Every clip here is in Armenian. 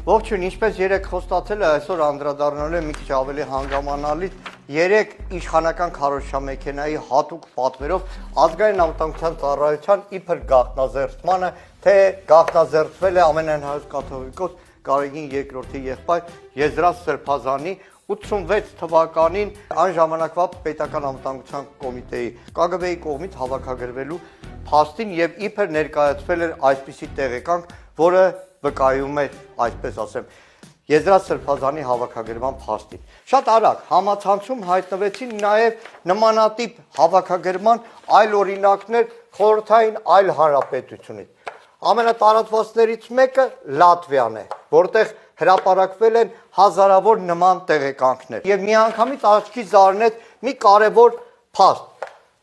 Ողջույն, ինչպես երեք խոստացել է, այսօր անդրադառնալու է մի քիչ ավելի հանգամանալի երեք իշխանական քարոզչամեքենայի հատուկ պատվերով ազգային անվտանգության ծառայության իբր գաղտնազերծմանը, թե գաղտնազերծվել է ամենահայոց կաթողիկոս Գարեգին II-ի եղբայր Եզրատ Սրբազանի 86 թվականին այն ժամանակվա պետական անվտանգության կոմիտեի ԿԳԲ-ի կողմից հավաքագրվելու փաստին եւ իբր ներկայացվել էր այսպիսի տեղեկանք, որը վկայում է, այսպես ասեմ, Եզրատ Սրբազանի հավաքագրման փաստին։ Շատ արագ համացանցում հայտնվեցին նաև նմանատիպ հավաքագրման այլ օրինակներ խորհրդային այլ հանրապետությունից։ Ամենատարածվածներից մեկը Լատվիան է, որտեղ հրապարակվել են հազարավոր նման տեղեկանքներ։ Եվ միանգամից աչքի զարնեց մի կարևոր փաստ։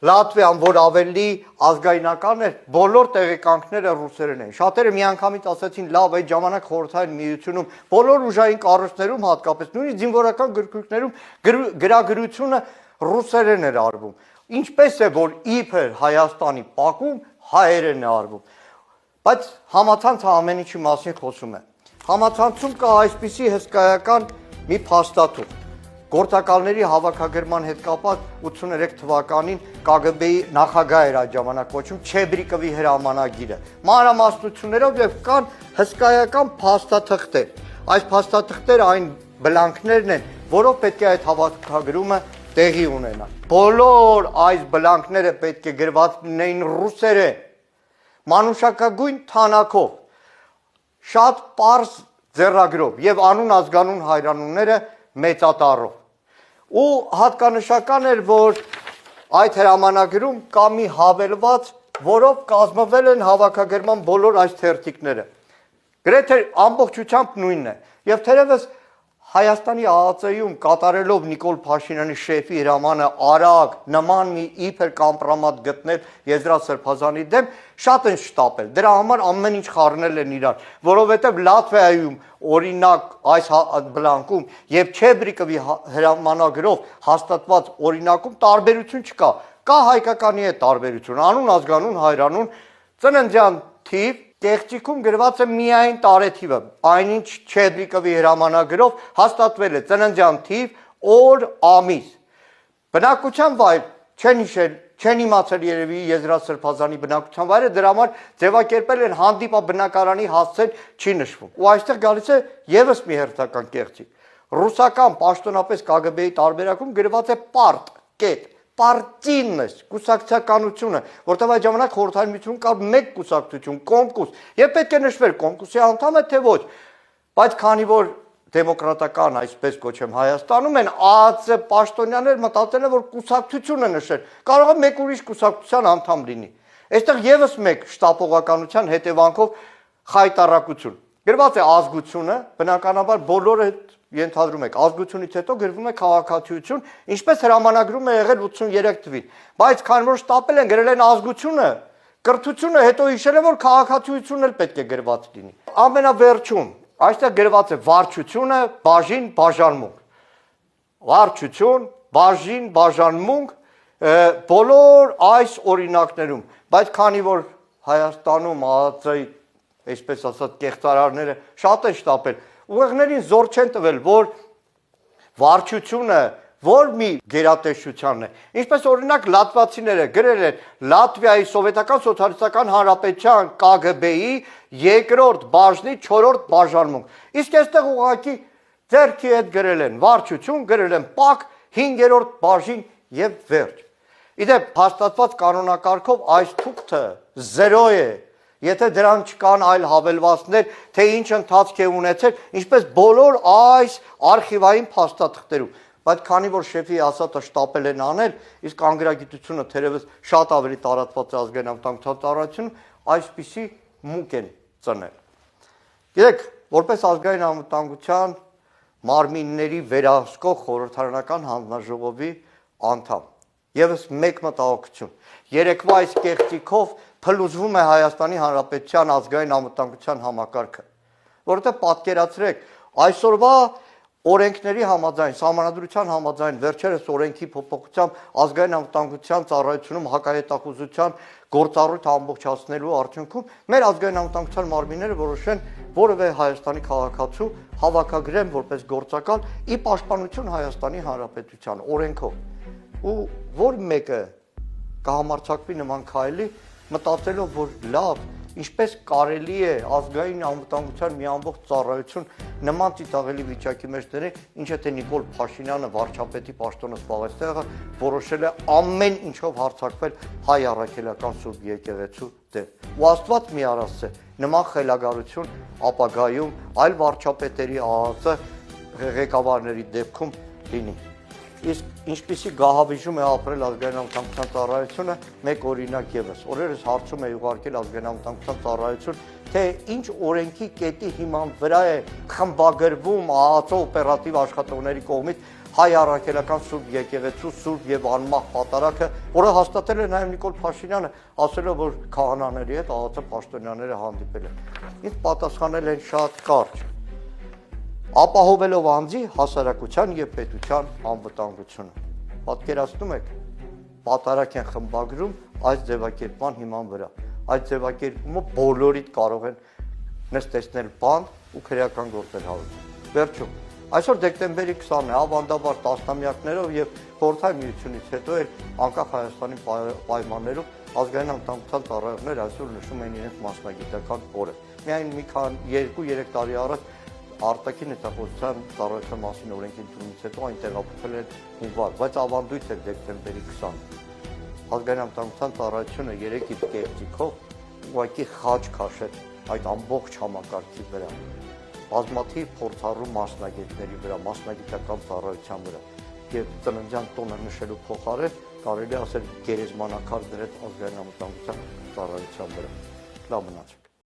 Լատվիան, որ ավելի ազգայնական էր, բոլոր տեղեկանքները ռուսերեն են։ Շատերը միանգամից ասացին, լավ, այդ ժամանակ խորհրդային միությունում, բոլոր ուժային կառույցներում, հատկապես նույնիսկ զինվորական գրքույկներում գրագրությունը ռուսերեն էր արվում։ Ինչպես է, որ իբր Հայաստանի Բաքվում հայերեն է արվում։ Բայց համացանցը ամեն ինչի մասին խոսում է։ Համացանցում կա այսպիսի հսկայական մի փաստաթուղթ։ Գործակալների հավաքագրման հետ կապված 83 թվականին ԿԳԲ-ի նախագահ էր այդ ժամանակ կոչում Չեբրիկովի հրամանագիրը։ Մանրամասնություններով եւ կան հսկայական փաստաթղթեր։ Այս փաստաթղթերը այն բլանքներն են, որով պետք է այդ հավաքագրումը տեղի ունենա։ Բոլոր այս բլանքները պետք է գրված լինեին ռուսերեն, մանուշակագույն թանակով, շատ պարզ ձեռագրով եւ անուն ազգանուն հայրանունները մեծատառով։ Ու հատկանշական էր, որ այդ հրամանագրում կա մի հավելված, որով կազմվել են հավաքագրման բոլոր այս թերթիկները։ Գրեթե ամբողջությամբ նույնն է։ Եվ թերևս Հայաստանի ԱԱԾ-ում կատարելով Նիկոլ Փաշինյանի շեֆի հրամանը արագ նման մի իբր կամպրոմատ գտնել Եզրատ Սրբազանի դեմ շատ են շտապել։ Դրա համար ամեն ինչ խառնել են իրար, որովհետև Լատվիայում օրինակ այս բլանկում եւ Չեբրիկովի հրամանագրով հաստատված օրինակում տարբերություն չկա։ Կա հայկականի հետ տարբերություն, անուն, ազգանուն, հայրանուն, ծննդյան թիվ, Կեղծիքում գրված է միայն տարեթիվը, այնինչ Չեբրիկովի հրամանագրով հաստատվել է ծննդյան թիվ, օր, ամիս։ Բնակության վայր չեն իմացել երևի Եզրատ Սրբազանի բնակության վայրը, դրա համար ձևակերպել են հանդիպաբնակարանի հասցեն չի նշվում։ Ու այստեղ գալիս է եւս մի հերթական կեղծիք։ Ռուսական պաշտոնապես ԿԳԲ-ի տարբերակում գրված է պարտ, կետ, պարտիննես, կուսակցականությունը, որտեղ այդ ժամանակ խորհրդային միությունում կար մեկ կուսակցություն, կոմկուս, եւ պետք է նշվել կոմկուսի անդամ է թե ոչ, բայց քանի որ դեմոկրատական, այսպես կոչեմ, Հայաստանում են ԱԱԾ պաշտոնյաներ մտածել են, որ կուսակցությունը նշել, կարող է մեկ ուրիշ կուսակցության անդամ լինի։ Այստեղ եւս մեկ շտապողականության հետևանքով խայտարակություն։ Գրված է ազգությունը, բնականաբար բոլորը ենթադրում եք, ազգությունից հետո գրվում է քաղաքացիություն, ինչպես հրամանագրում է եղել 83 թվին, բայց քանի որ շտապել են գրել են ազգությունը, կրթությունը, հետո հիշել են, որ քաղաքացիությունն էլ պետք է գրված լինի։ Ամենավերջում այստեղ գրված է վարչությունը, բաժին, բաժանմունք։ Վարչություն, բաժին, բաժանմունք, բոլոր այս օրինակներում, բայց քանի որ Հայաստանում ԱԱԾ-ի, այսպես ասած, կեղծարարները շատ են շտապել, ուղեղներին զոր չեն տվել, որ վարչությունը որ մի գերատեսչությանն է, ինչպես օրինակ լատվացիները գրել են Լատվիայի Սովետական Սոցիալիստական Հանրապետության ԿԳԲ-ի երկրորդ բաժնի 4-րդ բաժանմունք։ Իսկ այստեղ ուղղակի ձեռքի հետ գրել են վարչություն, գրել են ՊԱԿ 5-րդ բաժին եւ վերջ։ Իդեպ հաստատված կանոնակարգով այս թուղթը 0 է։ Եթե դրան չկան այլ հավելվածներ, թե ինչ ընթացք է ունեցել, ինչպես բոլոր այս արխիվային փաստաթղթերում, բայց քանի որ շեֆի ասածը շտապել են անել, իսկ անգրագիտությունը թերևս շատ ավելի տարածված է ազգային անվտանգության ծառայությունում, այսպիսի մուկ են ծնել։ Գիտեք, որպես ազգային անվտանգության մարմինների վերահսկող խորհրդարանական հանձնաժողովի անդամ, եւս մեկ մտահոգություն։ Երեկվա այս կեղծիքով փլուզվում է Հայաստանի Հանրապետության ազգային անվտանգության համակարգը, որովհետև պատկերացրեք, այսօրվա օրենքների համաձայն, սահմանադրության համաձայն վերջերս օրենքի փոփոխությամբ ազգային անվտանգության ծառայությունում հակահետախուզության գործառույթ ամբողջացնելու արդյունքում մեր ազգային անվտանգության մարմինները որոշեն որևէ Հայաստանի քաղաքացու հավաքագրեն որպես գործակալ ի պաշտպանություն Հայաստանի Հանրապետության օրենքով ու որ մեկը կհամարձակվի նման քայլի մտածելով որ լավ ինչպես կարելի է ազգային անվտանգության մի ամբողջ ծառայություն նման ծիծաղելի վիճակի մեջ դնել, ինչ թե Նիկոլ Փաշինյանը վարչապետի պաշտոնը զբաղեց տեղը որոշել է ամեն ինչով հարձակվել հայ առաքելական Սուրբ եկեղեցու դեմ։ Ու Աստված մի արած է, նման խելագարություն ապագայում այլ վարչապետերի ԱԱԾ ղեկավարների դեպքում լինի։ Իսկ ինչպիսի գահավիժում է ապրել ազգային անվտանգության ծառայությունը, մեկ օրինակ ևս։ Օրերս հարցում է ուղարկել ազգային անվտանգության ծառայություն, թե ինչ օրենքի կետի հիման վրա է խմբագրվում ԱԱԾ օպերատիվ աշխատողների կողմից հայ առաքելական Սուրբ եկեղեցու Սուրբ եւ անմահ պատարագը, որը հաստատել է նաեւ Նիկոլ Փաշինյանը, ասելով որ քահանաների հետ ԱԱԾ պաշտոնյաները հանդիպել են։ Ինձ պատասխանել են շատ կարճ։ Ապահովելով անձի հասարակության եւ պետության անվտանգությունը։ Պատկերացնում եք, պատարագ են խմբագրում այս ձևակերպման հիման վրա։ Այդ ձևակերպումը բոլորիդ կարող են նստեցնել բան ու քրեական գործեր հավաքել։ Վերջում, այսօր դեկտեմբերի 20-ն է, ավանդաբար տասնամյակներով եւ խորհրդային միությունից հետո էլ անկախ Հայաստանի պայմաններում ազգային անվտանգության ծառայողներ այսօր նշում են իրենց մասնագիտական օրը։ Միայն մի քանի 2-3 տարի առաջ արտաքին հետախուզության ծառայության մասին օրենքի ընդունումից հետո այն տեղափոխել են հունվար, բայց ավանդույթ է դեկտեմբերի 20-ը։ Ազգային անվտանգության ծառայությունը 3 իր կեղծիքով ուղղակի խաչ քաշել այդ ամբողջ համակարգի վրա, բազմաթիվ փորձառու մասնագետների վրա, մասնագիտական ծառայության վրա եւ ծննդյան տոնը նշելու փոխարեն կարելի ասել գերեզմանակար դրել ազգային անվտանգության ծառայության վրա։ Լավ մնաց։